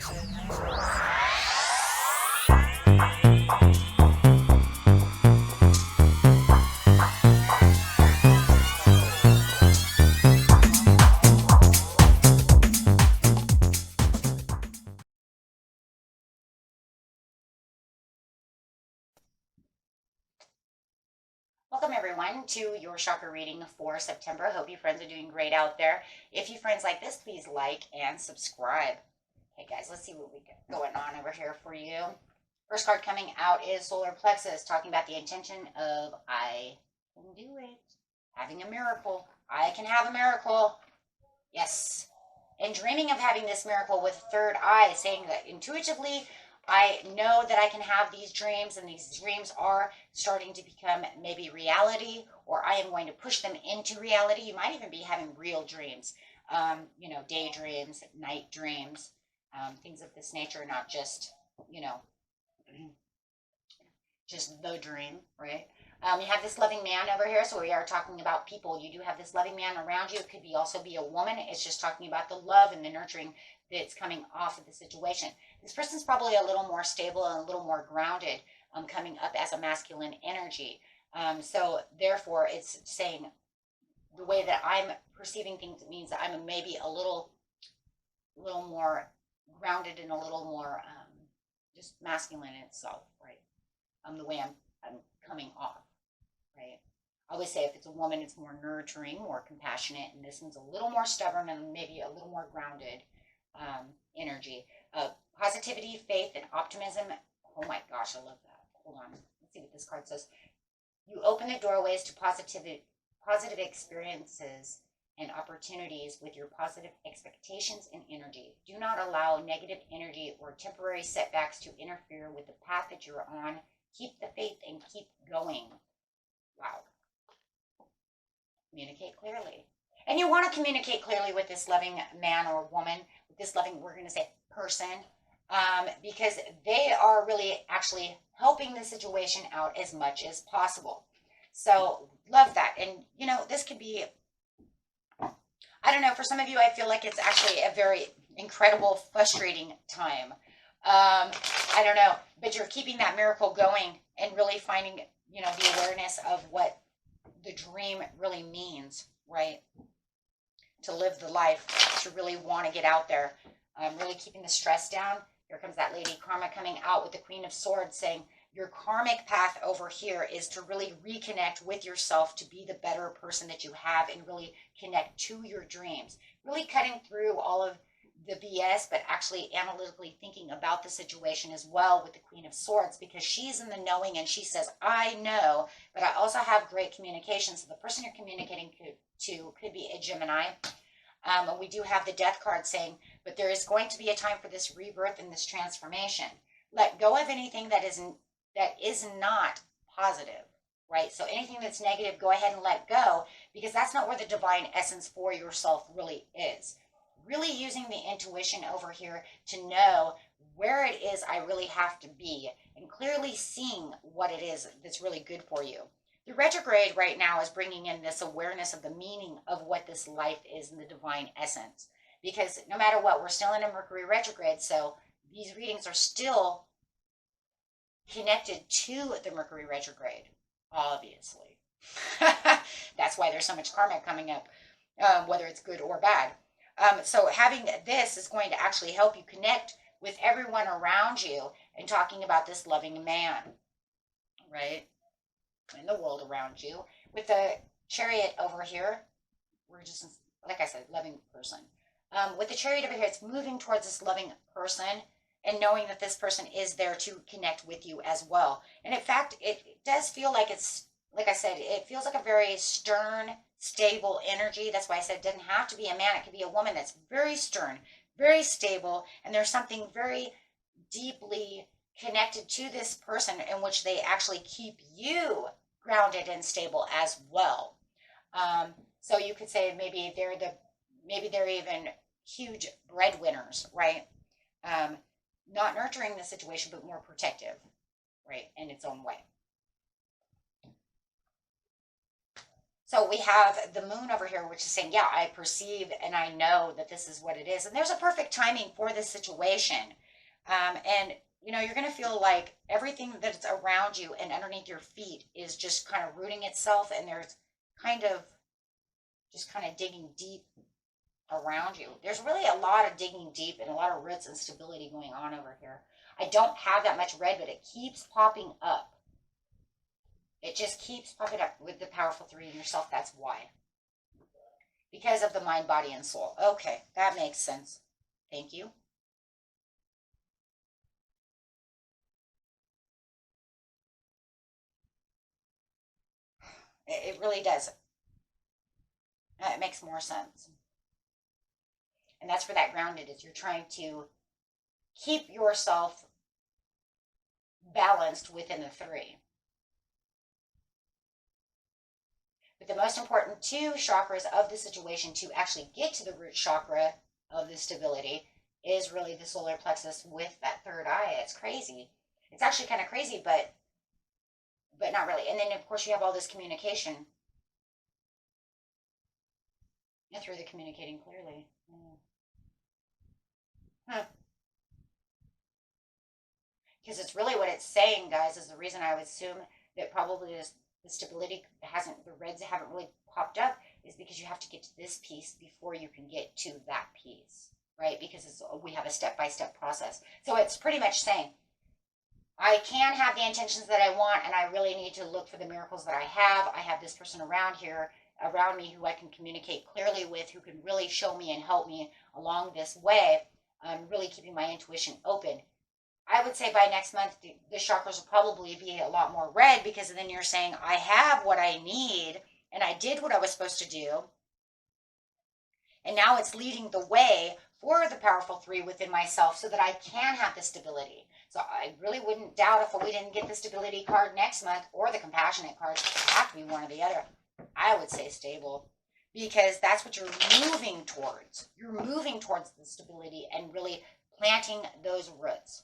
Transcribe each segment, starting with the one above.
Welcome everyone to your chakra reading for September. Hope you friends are doing great out there. If you friends like this, please like and subscribe. Okay guys, let's see what we got going on over here for you. First card coming out is Solar Plexus, talking about the intention of I can do it. Having a miracle. I can have a miracle. Yes. And dreaming of having this miracle with third eye, saying that intuitively I know that I can have these dreams, and these dreams are starting to become maybe reality, or I am going to push them into reality. You might even be having real dreams, daydreams, night dreams, things of this nature, not just, you know, just the dream, right? You have this loving man over here, so we are talking about people. You do have this loving man around you. It could be also be a woman. It's just talking about the love and the nurturing that's coming off of the situation. This person's probably a little more stable and a little more grounded, coming up as a masculine energy. So therefore, it's saying the way that I'm perceiving things means that I'm maybe a little more grounded and a little more just masculine in itself, right? The way I'm coming off. Right? I always say if it's a woman, it's more nurturing, more compassionate, and this one's a little more stubborn and maybe a little more grounded energy. Positivity, faith, and optimism. Oh my gosh, I love that. Hold on. Let's see what this card says. You open the doorways to positive experiences and opportunities with your positive expectations and energy. Do not allow negative energy or temporary setbacks to interfere with the path that you're on. Keep the faith and keep going. Wow. Communicate clearly. And you want to communicate clearly with this loving man or woman, with this loving, we're going to say person, because they are really actually helping the situation out as much as possible. So love that. And, this could be, I don't know, for some of you, I feel like it's actually a very incredible, frustrating time. I don't know, but you're keeping that miracle going and really finding the awareness of what the dream really means, right? To live the life, to really want to get out there, really keeping the stress down. Here comes that Lady Karma coming out with the Queen of Swords saying, your karmic path over here is to really reconnect with yourself, to be the better person that you have and really connect to your dreams. Really cutting through all of the BS, but actually analytically thinking about the situation as well with the Queen of Swords, because she's in the knowing and she says, I know, but I also have great communication. So the person you're communicating to could be a Gemini. We do have the Death card saying, but there is going to be a time for this rebirth and this transformation. Let go of anything that is not positive, right? So anything that's negative, go ahead and let go, because that's not where the divine essence for yourself really is. Really using the intuition over here to know where it is I really have to be, and clearly seeing what it is that's really good for you. The retrograde right now is bringing in this awareness of the meaning of what this life is in the divine essence. Because no matter what, we're still in a Mercury retrograde, so these readings are still connected to the Mercury retrograde, obviously. That's why there's so much karma coming up, whether it's good or bad. So having this is going to actually help you connect with everyone around you and talking about this loving man, right? In the world around you. With the Chariot over here, we're just, like I said, loving person. With the Chariot over here, it's moving towards this loving person and knowing that this person is there to connect with you as well. And in fact, it does feel like it's, like I said, it feels like a very stern, stable energy. That's why I said it doesn't have to be a man. It could be a woman that's very stern, very stable, and there's something very deeply connected to this person in which they actually keep you grounded and stable as well. So you could say maybe they're even huge breadwinners, right? Not nurturing the situation, but more protective, right, in its own way. So we have the moon over here, which is saying, yeah, I perceive and I know that this is what it is. And there's a perfect timing for this situation. And, you're going to feel like everything that's around you and underneath your feet is just kind of rooting itself. And there's kind of just kind of digging deep around you. There's really a lot of digging deep and a lot of roots and stability going on over here. I don't have that much red, but it keeps popping up. It just keeps popping up with the powerful 3 in yourself. That's why. Because of the mind, body, and soul. Okay, that makes sense. Thank you. It really does. It makes more sense. And that's where that grounded is. You're trying to keep yourself balanced within the 3. But the most important 2 chakras of the situation to actually get to the root chakra of the stability is really the solar plexus with that 3rd eye. It's crazy. It's actually kind of crazy, but not really. And then, of course, you have all this communication through the communicating clearly. Because it's really what it's saying, guys, is the reason I would assume that probably the stability the reds haven't really popped up is because you have to get to this piece before you can get to that piece, right? Because we have a step-by-step process. So it's pretty much saying, I can have the intentions that I want, and I really need to look for the miracles that I have. I have this person around me who I can communicate clearly with, who can really show me and help me along this way. Really keeping my intuition open. I would say by next month, the chakras will probably be a lot more red, because then you're saying, I have what I need, and I did what I was supposed to do. And now it's leading the way for the powerful 3 within myself so that I can have the stability. So I really wouldn't doubt if we didn't get the stability card next month or the compassionate card. It have to be one or the other. I would say stable, because that's what you're moving towards. You're moving towards the stability and really planting those roots.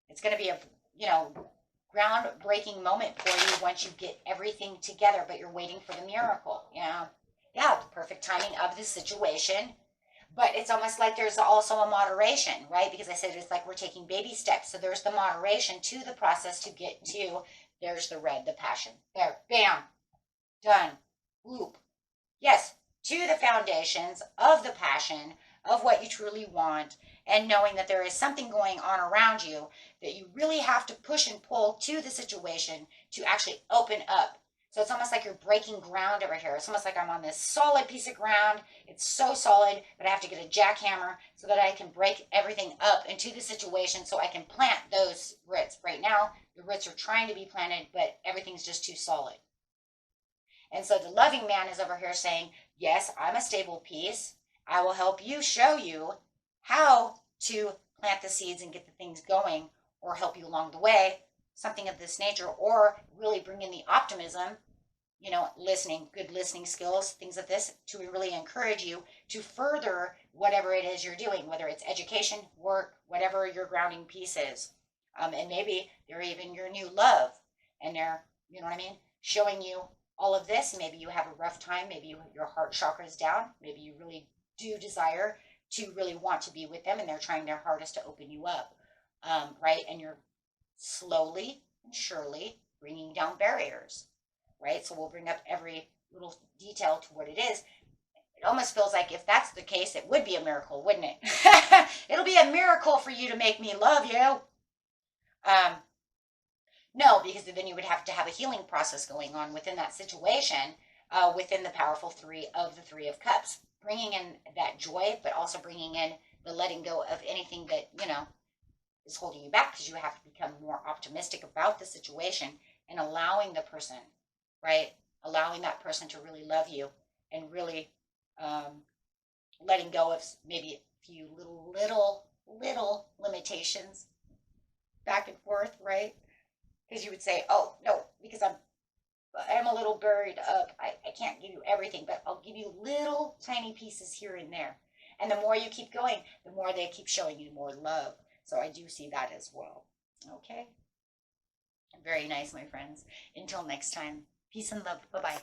It's going to be a, groundbreaking moment for you once you get everything together, but you're waiting for the miracle. Yeah, the perfect timing of the situation. But it's almost like there's also a moderation, right? Because I said it's like we're taking baby steps. So there's the moderation to the process to get to, there's the red, the passion. There, bam, done, whoop. Yes, to the foundations of the passion, of what you truly want, and knowing that there is something going on around you that you really have to push and pull to the situation to actually open up. So it's almost like you're breaking ground over here. It's almost like I'm on this solid piece of ground. It's so solid, but I have to get a jackhammer so that I can break everything up into the situation so I can plant those roots. Right now, the roots are trying to be planted, but everything's just too solid. And so the loving man is over here saying, yes, I'm a stable piece. I will help you, show you how to plant the seeds and get the things going, or help you along the way, something of this nature, or really bring in the optimism, listening, good listening skills, things like this, to really encourage you to further whatever it is you're doing, whether it's education, work, whatever your grounding piece is. And maybe they're even your new love, and they're, showing you all of this. Maybe you have a rough time. Maybe your heart chakra is down. Maybe you really do desire to really want to be with them, and they're trying their hardest to open you up, right? And you're slowly and surely bringing down barriers, right? So we'll bring up every little detail to what it is. It almost feels like if that's the case, it would be a miracle, wouldn't it? It'll be a miracle for you to make me love you. No, because then you would have to have a healing process going on within that situation, within the powerful 3 of the 3 of Cups, bringing in that joy, but also bringing in the letting go of anything that, is holding you back, because you have to become more optimistic about the situation and allowing the person, right? Allowing that person to really love you, and really letting go of maybe a few little limitations back and forth, right? Because you would say, oh, no, because I'm a little buried up. I can't give you everything, but I'll give you little tiny pieces here and there. And the more you keep going, the more they keep showing you more love. So I do see that as well. Okay? Very nice, my friends. Until next time, peace and love. Bye-bye.